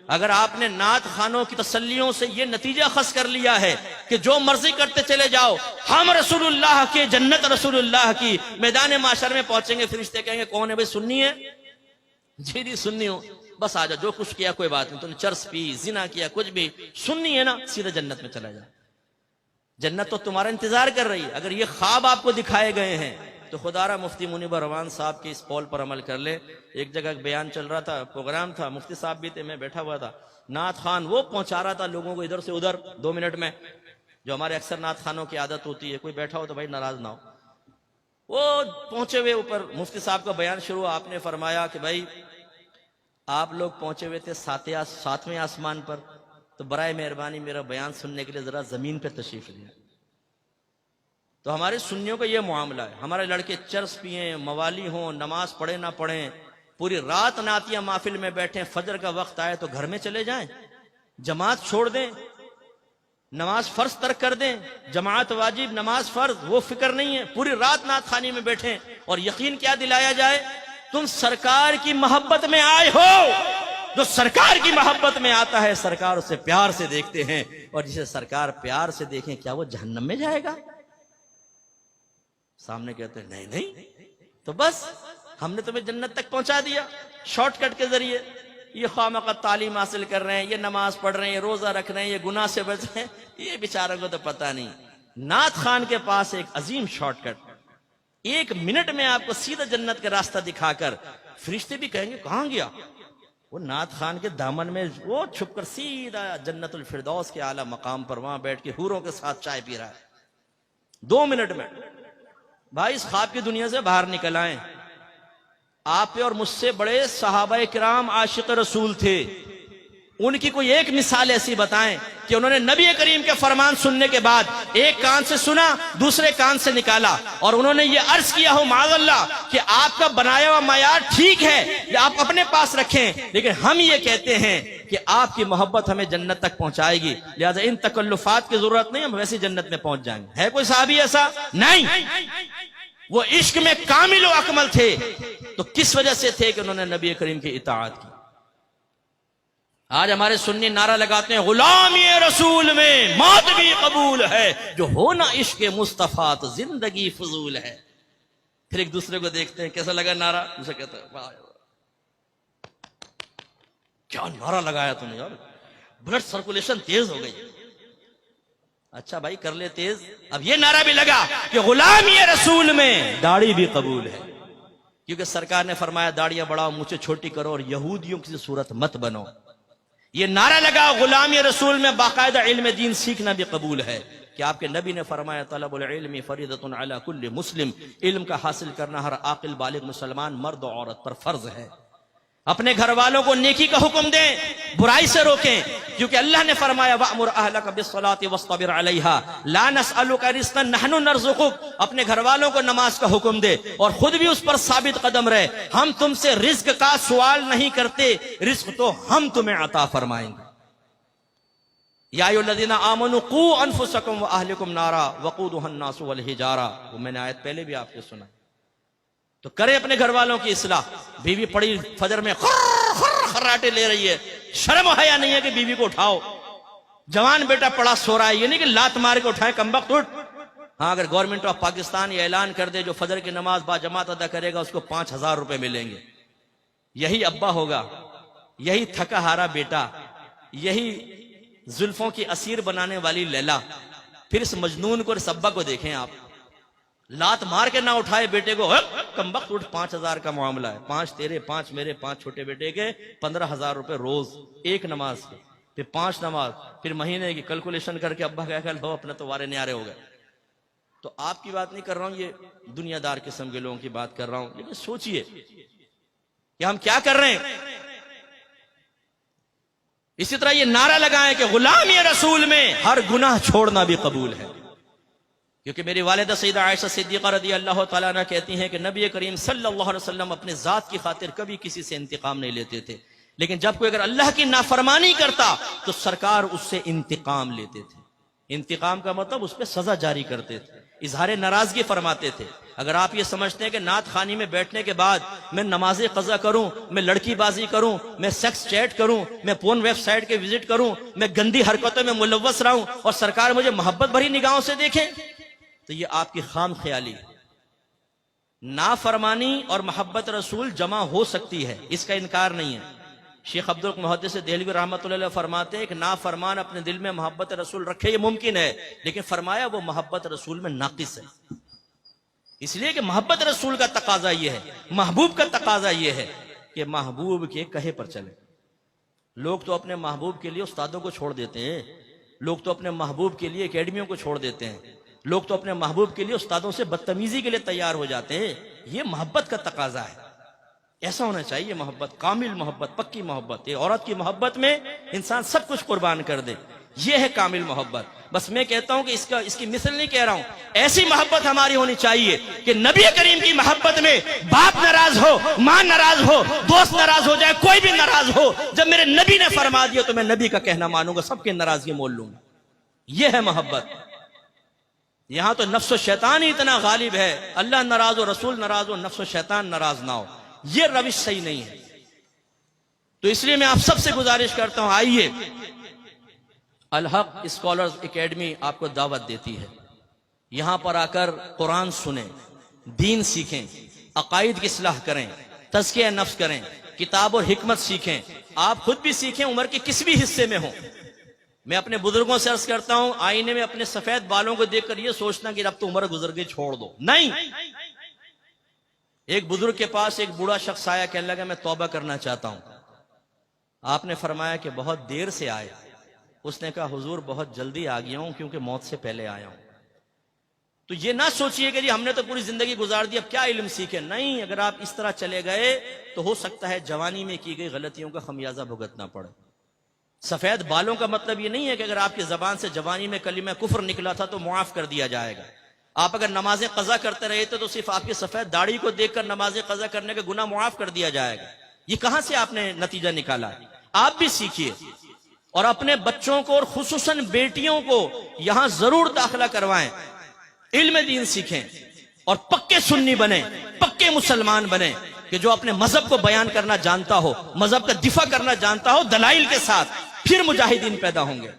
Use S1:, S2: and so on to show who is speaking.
S1: अगर आपने नात खानों की तसल्लियों से ये नतीजा खस कर लिया है कि जो मर्जी करते चले जाओ, हम रसूलुल्लाह के, जन्नत रसूलुल्लाह की, मैदान माशर में पहुंचेंगे, फरिश्ते कहेंगे कौन है भाई, सुन्नी है? जी जी सुन्नी हो, बस आ जाओ, जो कुछ किया कोई बात नहीं, तुमने चर्स पी, जिना किया, कुछ भी सुन्नी है ना, सीधे जन्नत में चला जाओ, जन्नत तो तुम्हारा इंतजार कर रही है। अगर ये ख्वाब आपको दिखाए गए हैं तो खुदारा मुफ्ती मुनीब रहमान साहब के इस कौल पर अमल कर ले। एक जगह बयान चल रहा था, प्रोग्राम था, मुफ्ती साहब भी थे, मैं बैठा हुआ था, नात खान वो पहुंचा रहा था लोगों को इधर से उधर 2 मिनट में, जो हमारे अक्सर नात खानों की आदत होती है, कोई बैठा हो तो भाई नाराज ना हो। वो पहुंचे हुए ऊपर मुफ्ती साहब का बयान शुरू, आपने फरमाया कि भाई आप लोग पहुंचे हुए थे 7वें आसमान पर, तो बराए मेहरबानी मेरा बयान सुनने के लिए जरा जमीन पर तशरीफ लिया। तो हमारे सुन्नियों का ये मामला है, हमारे लड़के चर्स पिए, मवाली हों, नमाज पढ़े ना पढ़े, पूरी रात नातिया महफिल में बैठे, फजर का वक्त आए तो घर में चले जाएं, जमात छोड़ दें, नमाज फर्ज तर्क कर दें, जमात वाजिब नमाज फर्ज, वो फिक्र नहीं है, पूरी रात नात खानी में बैठे, और यकीन क्या दिलाया जाए, तुम सरकार की मोहब्बत में आए हो। जो सरकार की मोहब्बत में आता है सरकार उसे प्यार से देखते हैं, और जिसे सरकार प्यार से देखें क्या वो जहन्नम में जाएगा? सामने कहते हैं नहीं नहीं, तो बस हमने तुम्हें जन्नत तक पहुंचा दिया शॉर्टकट के जरिए। ये खामखा तालीम हासिल कर रहे हैं, ये नमाज पढ़ रहे हैं, ये रोजा रख रहे हैं, ये गुनाह से बच रहे हैं, ये बेचारों को तो पता नहीं। नात खान के पास एक अजीम शॉर्टकट, 1 मिनट में आपको सीधा जन्नत का रास्ता दिखाकर, फरिश्ते भी कहेंगे कहां गया वो, नात खान के दामन में वो छुपकर सीधा जन्नतुल फिरदौस के आला मकाम पर वहां बैठ के हूरों के साथ चाय पी रहा है 2 मिनट में। भाई इस ख्वाब की दुनिया से बाहर निकल आए। आप और मुझसे बड़े सहाबाए किराम आशिक रसूल थे, उनकी कोई एक मिसाल ऐसी बताएं कि उन्होंने नबी करीम के फरमान सुनने के बाद एक कान से सुना, दूसरे कान से निकाला, और उन्होंने ये अर्ज किया हो माज़अल्लाह कि आपका बनाया हुआ मायार ठीक है, ये आप अपने पास रखें, लेकिन हम ये कहते हैं कि आपकी मोहब्बत हमें जन्नत तक पहुंचाएगी, लिहाजा इन तकल्लुफात की जरूरत नहीं, हम वैसी जन्नत में पहुंच जाएंगे। है कोई साहबी ऐसा? नहीं। वो इश्क में कामिल व अकमल थे, तो किस वजह से थे कि उन्होंने नबी करीम की इताअत की। आज हमारे सुन्नी नारा लगाते हैं गुलामी रसूल में मौत भी कबूल है, जो हो ना इश्क मुस्तफा तो जिंदगी फजूल है। फिर एक दूसरे को देखते हैं कैसा लगा नारा, दूसरा कहता है वाह क्या नारा लगाया तूने यार, ब्लड सर्कुलेशन तेज हो गई। अच्छा भाई कर ले तेज। अब ये नारा भी लगा कि गुलामी रसूल में दाढ़ी भी कबूल है, क्योंकि सरकार ने फरमाया दाढ़ियां बढ़ाओ, मुझे छोटी करो, और यहूदियों की सूरत मत बनो। ये नारा लगा गुलामी रसूल में बाकायदा इल्म दीन सीखना भी कबूल है, कि आपके नबी ने फरमाया तलबुल इल्मी फरीदतुन अला कुल्ली मुस्लिम, इल्म का हासिल करना हर आकिल बालिग मुसलमान मर्द और औरत पर फर्ज है। अपने घर वालों को नेकी का हुक्म दें, बुराई से रोकें, क्योंकि अल्लाह ने फरमाया वअमुर अहलका बिस्सलाति वस्तबिर अलैहा ला नसअलुका रिज़्क़न नहनु नरज़ुकुक। अपने घर वालों को नमाज का हुक्म दे और खुद भी उस पर साबित कदम रहे। हम तुमसे रिज्क का सवाल नहीं करते, रिज्क तो हम तुम्हें अता फरमाएंगे। या अय्युहल्लज़ीना आमनू कू अनफुसकुम व अहलिकुम नारा वक़ूदुहा अन्नासु वल हिजारा, वो मैंने आयत पहले भी आपको सुना। तो करें अपने घर वालों की इस्लाह। बीवी पड़ी फजर में खर्राटे ले रही है, शर्म हया नहीं है कि बीवी को उठाओ। जवान बेटा पड़ा सो रहा है, ये नहीं कि लात मार के उठाए कमबख्त उठ। हाँ, अगर गवर्नमेंट ऑफ पाकिस्तान ये ऐलान कर दे जो फजर की नमाज बाजमात अदा करेगा उसको 5,000 रुपए मिलेंगे, यही अब्बा होगा, यही थका हारा बेटा, यही जुल्फों की असीर बनाने वाली लैला। फिर इस मजनून को, इस अब्बा को देखें आप, लात मार के ना उठाए बेटे को, कमबख्त उठ, 5,000 का मामला है, 5 तेरे 5 मेरे 5 छोटे बेटे के 15,000 रुपए रोज एक नमाज के, फिर 5 नमाज, फिर महीने की कैलकुलेशन करके अब्बा क्या कल हो अपने तो वारे न्यारे हो गए। तो आपकी बात नहीं कर रहा हूं, ये दुनियादार किस्म के लोगों की बात कर रहा हूं। लेकिन सोचिए कि हम क्या कर रहे हैं। इसी तरह ये नारा लगाएं कि गुलामी रसूल में हर गुनाह छोड़ना भी कबूल है, क्योंकि मेरी वालिदा सैयदा आयशा सिद्दीक़ा रज़ियल्लाहु तआला अन्हा कहती हैं कि नबी करीम सल्लल्लाहु अलैहि वसल्लम अपने जात की खातिर कभी किसी से इंतकाम नहीं लेते थे, लेकिन जब कोई अगर अल्लाह की नाफरमानी करता तो सरकार उससे इंतकाम लेते थे। इंतकाम का मतलब उस पर सजा जारी करते थे। इजहार नाराजगी फरमाते थे। अगर आप ये समझते हैं कि नात खानी में बैठने के बाद मैं नमाज़े कज़ा करूं, मैं लड़कीबाजी करूं, मैं सेक्स चैट करूं, मैं पोर्न वेबसाइट के विजिट करूं, मैं गंदी हरकतों में मुलव्वस रहूं और सरकार मुझे मोहब्बत भरी निगाहों से देखें, तो ये आपकी खाम ख्याली है। नाफरमानी और मोहब्बत रसूल जमा हो सकती है, इसका इनकार नहीं है। शेख अब्दुल मुहद्दिस देहलवी रहमतुल्लाह अलैह फरमाते हैं कि नाफरमान अपने दिल में मोहब्बत रसूल रखे, ये मुमकिन है, लेकिन फरमाया वो मोहब्बत रसूल में नाकिस है। इसलिए कि मोहब्बत रसूल का तकाजा ये है, महबूब का तकाजा ये है कि महबूब के कहे पर चले। लोग तो अपने महबूब के लिए उस्तादों को छोड़ देते हैं, लोग तो अपने महबूब के लिए एकेडमियों को छोड़ देते हैं, लोग तो अपने महबूब के लिए उस्तादों से बदतमीजी के लिए तैयार हो जाते हैं। ये मोहब्बत का तकाजा है, ऐसा होना चाहिए मोहब्बत, कामिल मोहब्बत, पक्की मोहब्बत। ये औरत की मोहब्बत में इंसान सब कुछ कुर्बान कर दे, ये है कामिल मोहब्बत। बस मैं कहता हूं कि इसकी मिसल नहीं कह रहा हूं, ऐसी मोहब्बत हमारी होनी चाहिए कि नबी करीम की मोहब्बत में बाप नाराज हो, मां नाराज हो, दोस्त नाराज हो जाए, कोई भी नाराज हो, जब मेरे नबी ने फरमा दिया तो मैं नबी का कहना मानूंगा, सबकी नाराजगी मोल लूंगा। यह है मोहब्बत। यहां तो नफ्स शैतान ही इतना गालिब है, अल्लाह नाराज हो, रसूल नाराज हो, नफ्स शैतान नाराज ना हो, यह रविश सही नहीं है। तो इसलिए मैं आप सबसे गुजारिश करता हूं, आइए, अल हक स्कॉलर्स एकेडमी आपको दावत देती है, यहां पर आकर कुरान सुने, दीन सीखें, अकायद की इस्लाह करें, तज़किया नफ्स करें, किताब और हिकमत सीखें, आप खुद भी सीखें, उम्र के किसी भी हिस्से में हो। मैं अपने बुजुर्गों से अर्ज करता हूं, आईने में अपने सफेद बालों को देखकर यह सोचना कि अब तो उम्र गुजर गई, छोड़ दो, नहीं। एक बुजुर्ग के पास एक बूढ़ा शख्स आया, कहने लगा मैं तौबा करना चाहता हूं। आपने फरमाया कि बहुत देर से आए। उसने कहा हुजूर बहुत जल्दी आ गया हूं क्योंकि मौत से पहले आया हूं। तो ये ना सोचिए कि जी हमने तो पूरी जिंदगी गुजार दी, अब क्या इल्म सीखे, नहीं। अगर आप इस तरह चले गए तो हो सकता है जवानी में की गई गलतियों का खमियाजा भुगतना पड़े। सफेद बालों का मतलब ये नहीं है कि अगर आपकी जबान से जवानी में कलिमा कुफ्र निकला था तो मुआफ कर दिया जाएगा। आप अगर नमाजें कज़ा करते रहे थे तो सिर्फ आपकी सफेद दाढ़ी को देखकर नमाजें कज़ा करने का गुनाह मुआफ कर दिया जाएगा। ये कहां से आपने नतीजा निकाला? आप भी सीखिए और अपने बच्चों को और खुसूसन बेटियों को यहां जरूर दाखिला करवाएं, इल्म दीन सीखें और पक्के सुन्नी बने, पक्के मुसलमान बने कि जो अपने मजहब को बयान करना जानता हो, मजहब का दिफा करना जानता हो दलाइल के साथ, फिर मुजाहिदीन पैदा होंगे।